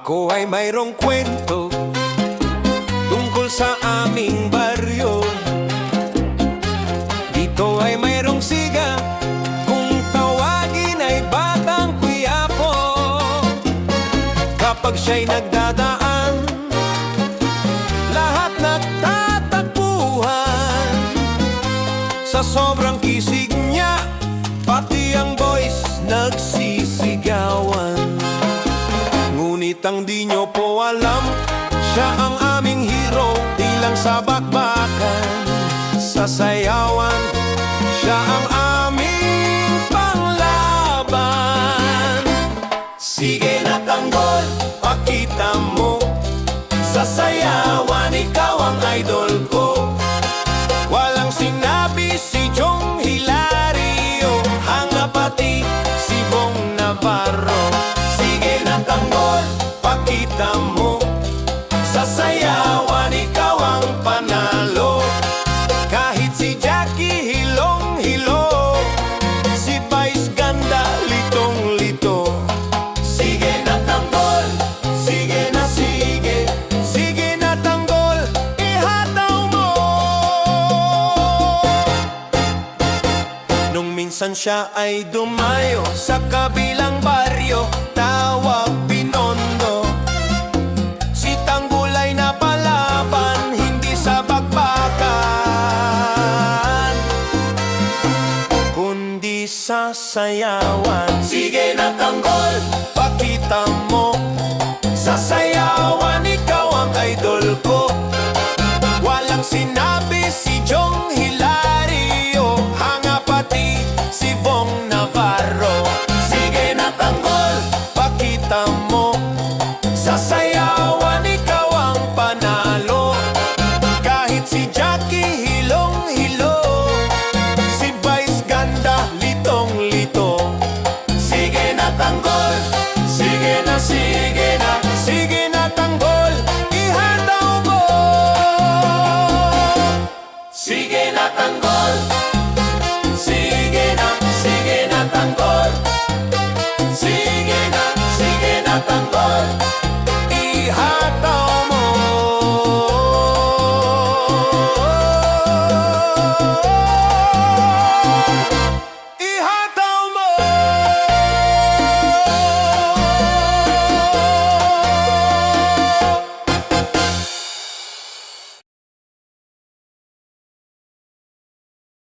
Ako ay mayroong kwento tungkol sa aming baryo. Dito ay mayroong siga, kung tawagin ay Batang Quiapo. Kapag siya'y nagdadaan, lahat nagtatakbuhan. Sa sobrang kisig niya, pati ang boys nagsisigawan. Ngunit ang di nyo po alam, siya ang aming hero. Di lang sa bakbakan, sa sayawan, siya ang aming panglaban. Sige na tanggol, pakita mo. Sa sayawan, ikaw ang idol ko. Walang sinabi si Jong Hilario, hanga pati si Bong Navarro. Sige na tanggol, pakita mo. Sa sayawan, ikaw ang panalo. Kahit si Jackie hilong-hilo, si Vice ganda litong-lito. Sige na tanggol, sige na sige. Sige na tanggol, ihataw mo. Nung minsan siya ay dumayo sa kabilang baryo, tawag Binondo. Si Tanggol ay napalaban, hindi sa bakbakan, kundi sa sayawan. Sige na tanggol, pakita mo. Sa sayawan, ikaw ang idol ko. Walang sinabi si Jong Hilario, hanga pati si Bong Navarro. Sige na tanggol, pakita mo. Sa sayawan, ikaw ang panalo. Kahit si Jackie hilong-hilo, si Vice ganda litong-lito. Sige na tanggol, sige na, sige na. Sige na tanggol, ihataw mo. Sige na tanggol, sige na tanggol. Sige na tanggol.